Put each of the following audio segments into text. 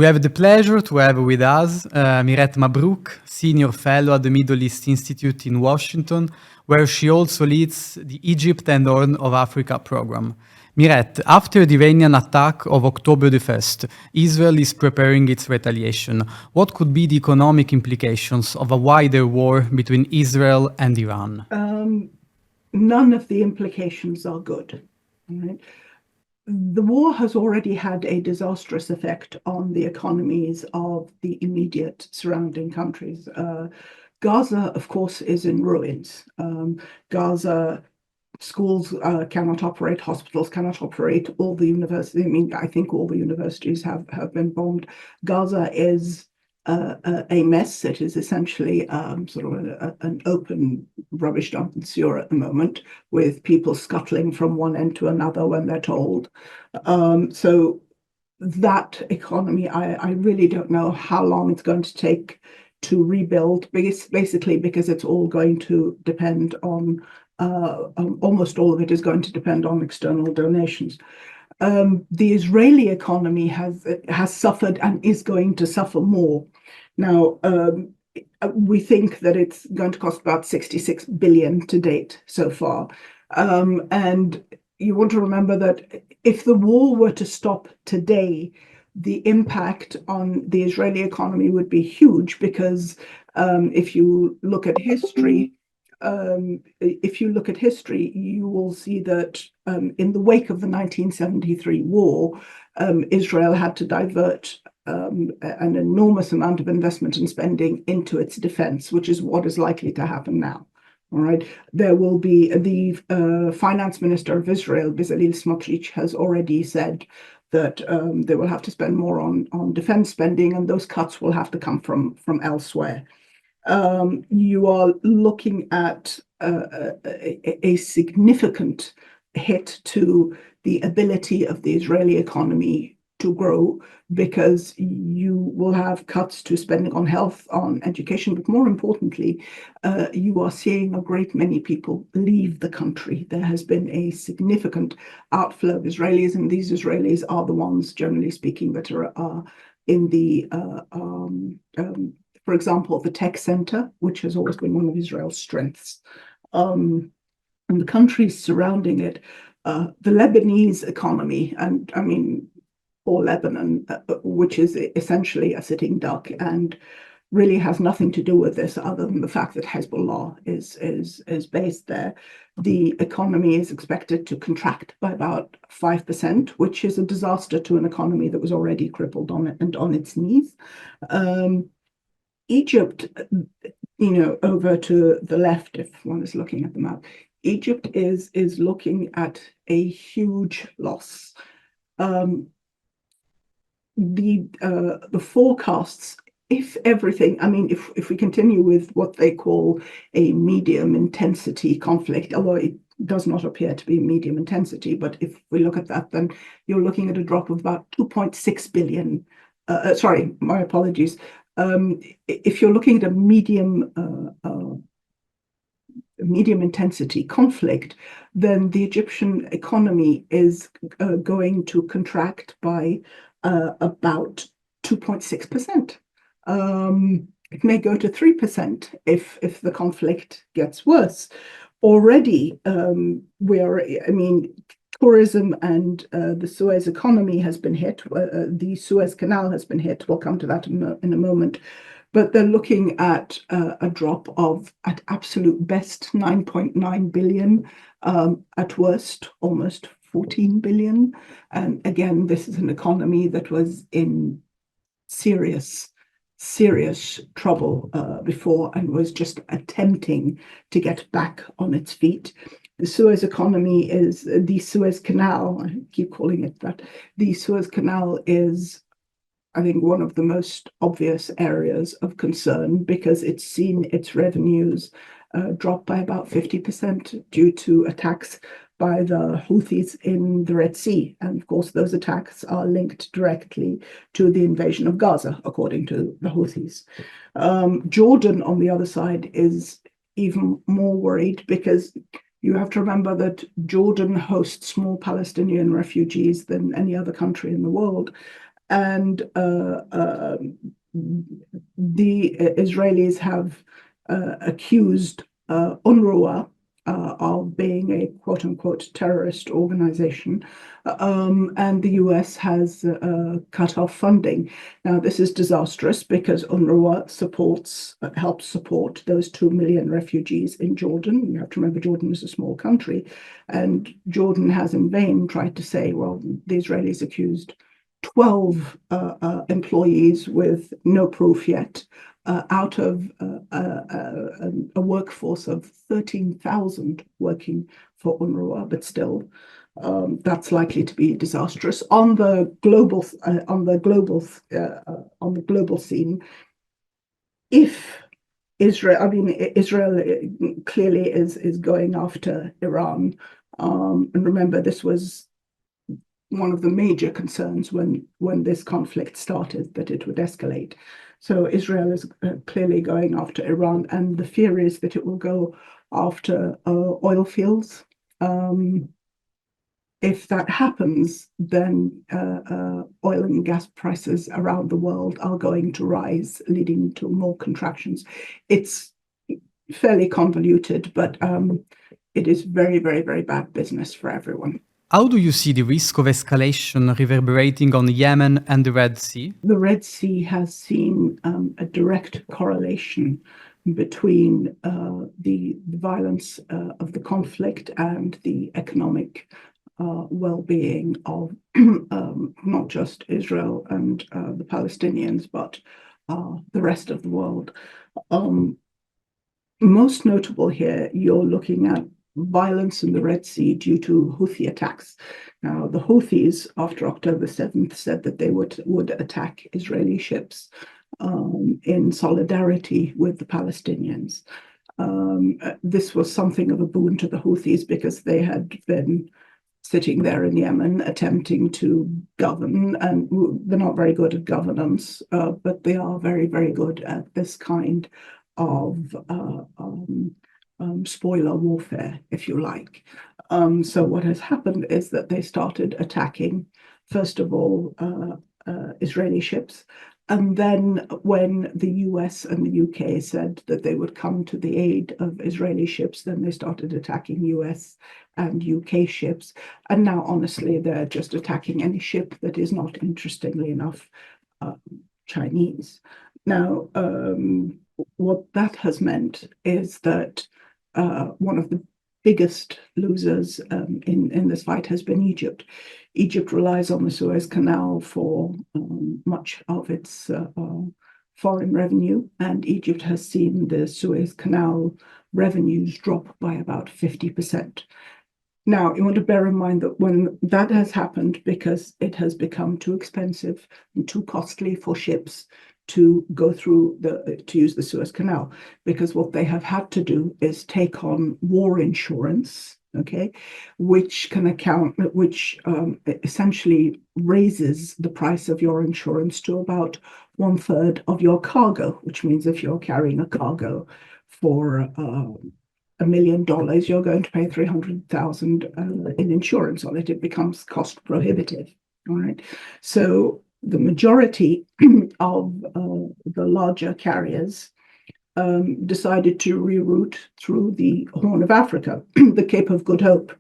We have the pleasure to have with us Mirette Mabrouk, Senior Fellow at the Middle East Institute in Washington, where she also leads the Egypt and Horn of Africa program. Mirette, after the Iranian attack of October the 1st, Israel is preparing its retaliation. What could be the economic implications of a wider war between Israel and Iran? None of the implications are good. Right? The war has already had a disastrous effect on the economies of the immediate surrounding countries. Gaza, of course, is in ruins. Gaza schools cannot operate, hospitals cannot operate, all the universities, I think all the universities have been bombed. Gaza is a mess. It is essentially sort of an open rubbish dump in Syria at the moment, with people scuttling from one end to another when they're told. So that economy, I really don't know how long it's going to take to rebuild, basically because it's all going to depend on, almost all of it is going to depend on external donations. The Israeli economy has suffered and is going to suffer more. Now, we think that it's going to cost about 66 billion to date so far. And you want to remember that if the war were to stop today, the impact on the Israeli economy would be huge, because if you look at history, you will see that in the wake of the 1973 war, Israel had to divert an enormous amount of investment and spending into its defense, which is what is likely to happen now. All right, there will be the finance minister of Israel, Bezalel Smotrich, has already said that they will have to spend more on defense spending, and those cuts will have to come from elsewhere. You are looking at a significant hit to the ability of the Israeli economy to grow, because you will have cuts to spending on health, on education, but more importantly, you are seeing a great many people leave the country. There has been a significant outflow of Israelis, and these Israelis are the ones, generally speaking, that are in the for example, the tech center, which has always been one of Israel's strengths, and the countries surrounding it, the Lebanese economy, and or Lebanon, which is essentially a sitting duck and really has nothing to do with this other than the fact that Hezbollah is based there. The economy is expected to contract by about 5%, which is a disaster to an economy that was already crippled on its knees. Egypt, over to the left, if one is looking at the map, Egypt is looking at a huge loss. The forecasts, if everything, if we continue with what they call a medium intensity conflict, although it does not appear to be medium intensity, but if we look at that, then you're looking at a drop of about 2.6 billion. Sorry, my apologies. If you're looking at a medium intensity conflict, then the Egyptian economy is going to contract by about 2.6%. It may go to 3% if the conflict gets worse. Already, tourism and the Suez economy has been hit. The Suez Canal has been hit. We'll come to that in a moment. But they're looking at a drop of, at absolute best, 9.9 billion, at worst, almost 14 billion. And again, this is an economy that was in serious trouble before, and was just attempting to get back on its feet. The Suez economy is the Suez Canal. I keep calling it that. The Suez Canal is, I think, one of the most obvious areas of concern, because it's seen its revenues drop by about 50% due to attacks by the Houthis in the Red Sea. And of course, those attacks are linked directly to the invasion of Gaza, according to the Houthis. Jordan, on the other side, is even more worried, because you have to remember that Jordan hosts more Palestinian refugees than any other country in the world. and the Israelis have accused UNRWA of being a quote-unquote terrorist organization, and the US has cut off funding. Now, this is disastrous because UNRWA helps support those 2 million refugees in Jordan. You have to remember, Jordan is a small country, and Jordan has in vain tried to say, well, the Israelis accused 12 employees with no proof yet, out of a workforce of 13,000 working for UNRWA, but still, that's likely to be disastrous on the global scene. If Israel clearly is going after Iran, and remember, this was one of the major concerns when this conflict started, that it would escalate. So Israel is clearly going after Iran, and the fear is that it will go after oil fields. If that happens, then oil and gas prices around the world are going to rise, leading to more contractions. It's fairly convoluted, but it is very, very, very bad business for everyone. How do you see the risk of escalation reverberating on Yemen and the Red Sea? The Red Sea has seen a direct correlation between the violence of the conflict and the economic well-being of not just Israel and the Palestinians, but the rest of the world. Most notable here, you're looking at violence in the Red Sea due to Houthi attacks. Now, the Houthis, after October 7th, said that they would attack Israeli ships in solidarity with the Palestinians. This was something of a boon to the Houthis because they had been sitting there in Yemen attempting to govern, and they're not very good at governance, but they are very, very good at this kind of spoiler warfare, if you like. So what has happened is that they started attacking, first of all, Israeli ships. And then when the US and the UK said that they would come to the aid of Israeli ships, then they started attacking US and UK ships. And now, honestly, they're just attacking any ship that is not, interestingly enough, Chinese. Now, what that has meant is that one of the biggest losers in this fight has been Egypt. Egypt relies on the Suez Canal for much of its foreign revenue, and Egypt has seen the Suez Canal revenues drop by about 50%. Now, you want to bear in mind that when that has happened, because it has become too expensive and too costly for ships to go through to use the Suez Canal, because what they have had to do is take on war insurance, okay, which essentially raises the price of your insurance to about 1/3 of your cargo, which means if you're carrying a cargo for $1 million, you're going to pay $300,000 in insurance on it. It becomes cost prohibitive. All right. So the majority of the larger carriers decided to reroute through the Horn of Africa, the Cape of Good Hope.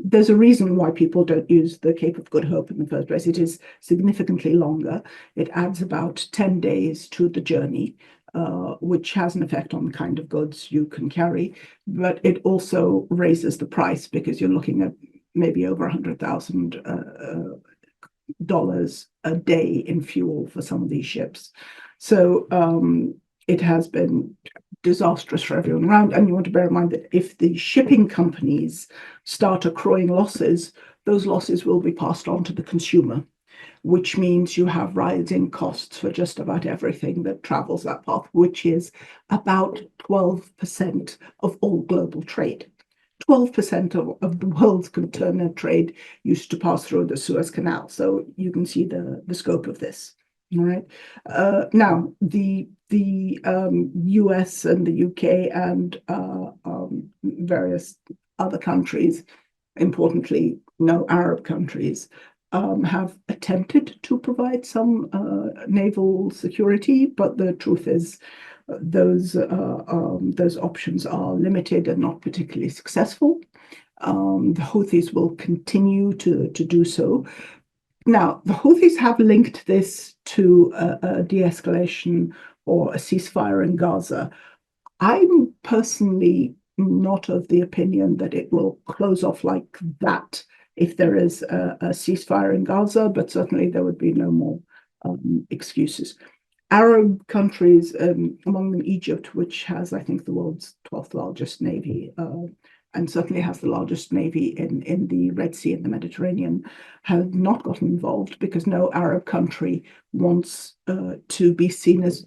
There's a reason why people don't use the Cape of Good Hope in the first place. It is significantly longer. It adds about 10 days to the journey, which has an effect on the kind of goods you can carry, but it also raises the price because you're looking at maybe over $100,000 a day in fuel for some of these ships. So it has been disastrous for everyone around. And you want to bear in mind that if the shipping companies start accruing losses, those losses will be passed on to the consumer, which means you have rising costs for just about everything that travels that path, which is about 12% of all global trade. 12% of the world's container trade used to pass through the Suez Canal. So you can see the scope of this. All right. Now, the US and the UK and various other countries, importantly, no Arab countries, have attempted to provide some naval security, but the truth is those options are limited and not particularly successful. The Houthis will continue to do so. Now, the Houthis have linked this to a de-escalation or a ceasefire in Gaza. I'm personally not of the opinion that it will close off like that if there is a ceasefire in Gaza, but certainly there would be no more excuses. Arab countries, among them Egypt, which has, I think, the world's 12th largest navy, and certainly has the largest navy in the Red Sea and the Mediterranean, have not gotten involved because no Arab country wants to be seen as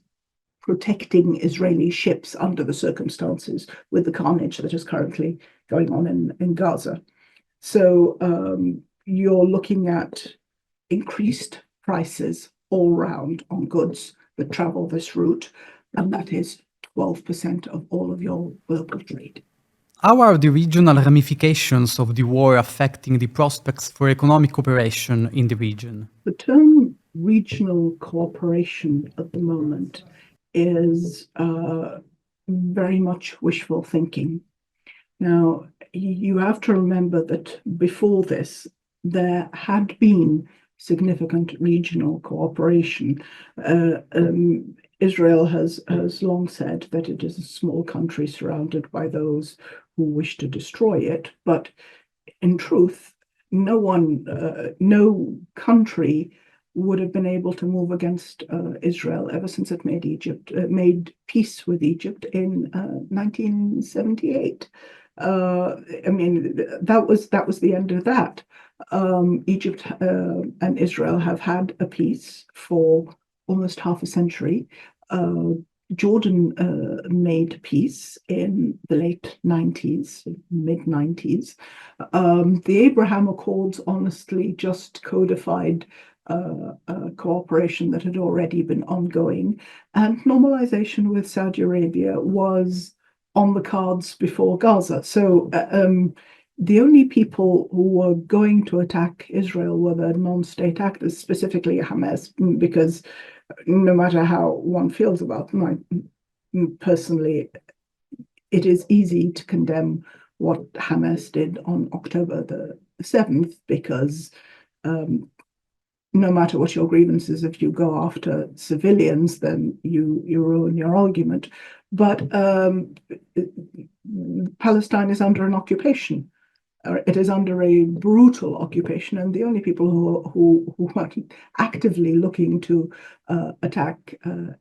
protecting Israeli ships under the circumstances with the carnage that is currently going on in Gaza. So you're looking at increased prices all round on goods that travel this route, and that is 12% of all of your global trade. How are the regional ramifications of the war affecting the prospects for economic cooperation in the region? The term regional cooperation at the moment is very much wishful thinking. Now, you have to remember that before this, there had been significant regional cooperation. Israel has long said that it is a small country surrounded by those who wish to destroy it, but in truth, no country would have been able to move against Israel ever since it made peace with Egypt in 1978. I mean, that was the end of that. Egypt and Israel have had a peace for almost half a century. Jordan made peace in the late 90s, mid 90s. The Abraham Accords honestly just codified cooperation that had already been ongoing, and normalization with Saudi Arabia was on the cards before Gaza. So the only people who were going to attack Israel were the non-state actors, specifically Hamas, because no matter how one feels about them, personally, it is easy to condemn what Hamas did on October the 7th, because no matter what your grievances, if you go after civilians, then you ruin your argument. But Palestine is under an occupation. It is under a brutal occupation, and the only people who are actively looking to attack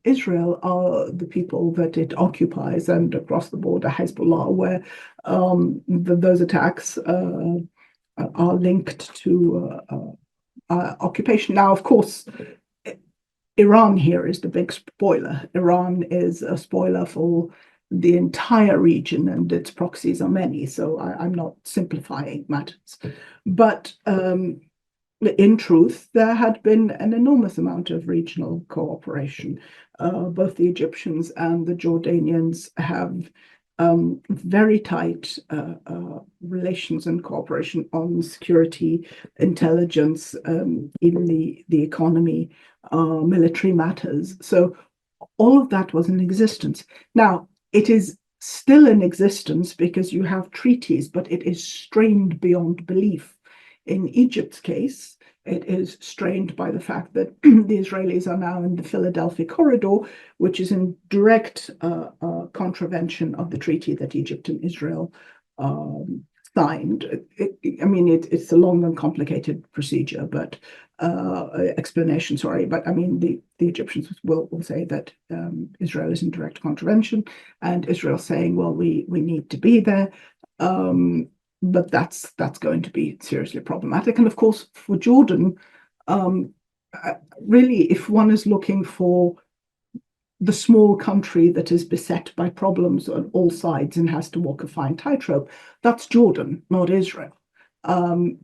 Israel are the people that it occupies, and across the border, Hezbollah, where those attacks are linked to occupation. Now, of course, Iran here is the big spoiler. Iran is a spoiler for the entire region, and its proxies are many, so I'm not simplifying matters. But in truth, there had been an enormous amount of regional cooperation. Both the Egyptians and the Jordanians have very tight relations and cooperation on security, intelligence, even the economy, military matters. So all of that was in existence. Now, it is still in existence because you have treaties, but it is strained beyond belief. In Egypt's case, it is strained by the fact that the Israelis are now in the Philadelphia corridor, which is in direct contravention of the treaty that Egypt and Israel signed. It's a long and complicated procedure, but explanation, sorry. But I mean, the Egyptians will say that Israel is in direct contravention, and Israel saying, well, we need to be there. But that's going to be seriously problematic. And of course, for Jordan, really, if one is looking for the small country that is beset by problems on all sides and has to walk a fine tightrope, that's Jordan, not Israel.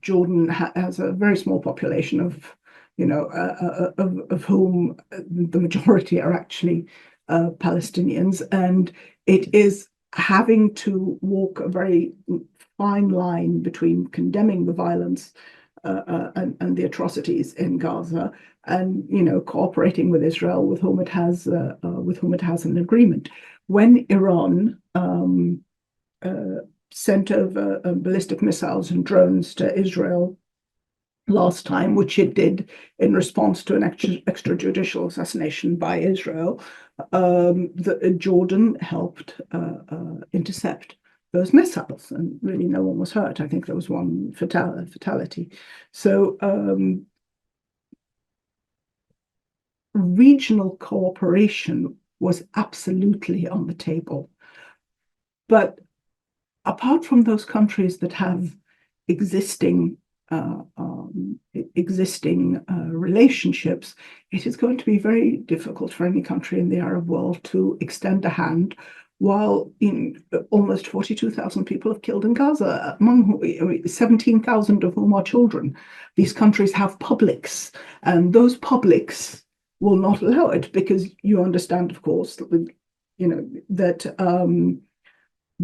Jordan has a very small population of whom the majority are actually Palestinians, and it is having to walk a very fine line between condemning the violence and the atrocities in Gaza, and cooperating with Israel, with whom it has an agreement. When Iran sent over ballistic missiles and drones to Israel last time, which it did in response to an extrajudicial assassination by Israel, Jordan helped intercept those missiles, and really no one was hurt. I think there was one fatality. So regional cooperation was absolutely on the table. But apart from those countries that have existing relationships, it is going to be very difficult for any country in the Arab world to extend a hand while almost 42,000 people have killed in Gaza, among whom 17,000 of whom are children. These countries have publics, and those publics will not allow it, because you understand, of course, that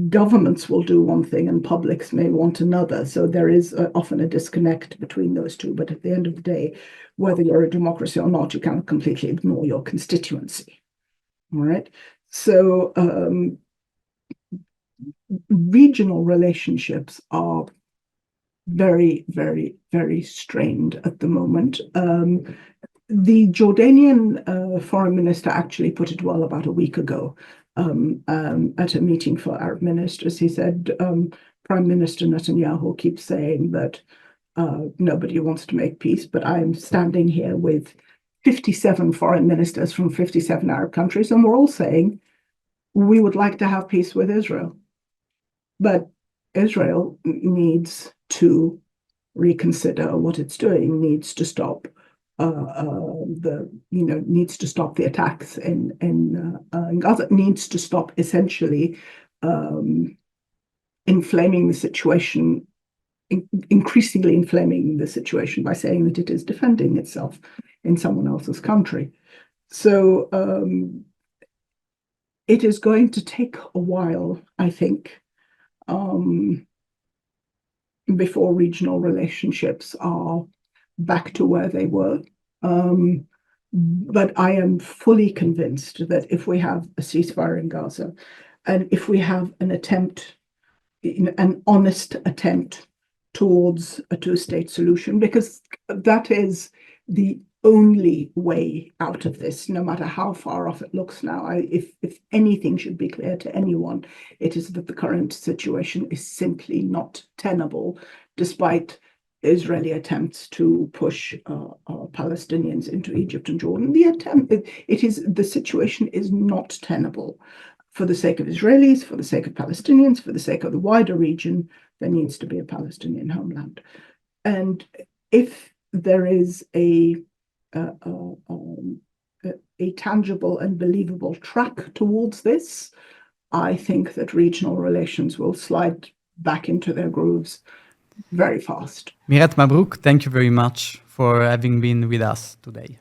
governments will do one thing and publics may want another. So there is often a disconnect between those two. But at the end of the day, whether you're a democracy or not, you can't completely ignore your constituency. All right. So regional relationships are very, very, very strained at the moment. The Jordanian foreign minister actually put it well about a week ago at a meeting for Arab ministers. He said, Prime Minister Netanyahu keeps saying that nobody wants to make peace, but I'm standing here with 57 foreign ministers from 57 Arab countries, and we're all saying we would like to have peace with Israel. But Israel needs to reconsider what it's doing, needs to stop needs to stop the attacks in Gaza, needs to stop essentially inflaming the situation, increasingly inflaming the situation by saying that it is defending itself in someone else's country. So it is going to take a while, I think, before regional relationships are back to where they were. But I am fully convinced that if we have a ceasefire in Gaza, and if we have an honest attempt towards a two-state solution, because that is the only way out of this, no matter how far off it looks now. If anything should be clear to anyone, it is that the current situation is simply not tenable, despite Israeli attempts to push Palestinians into Egypt and Jordan. The situation is not tenable. For the sake of Israelis, for the sake of Palestinians, for the sake of the wider region, there needs to be a Palestinian homeland. And if there is a tangible and believable track towards this, I think that regional relations will slide back into their grooves very fast. Mirette Mabrouk, thank you very much for having been with us today.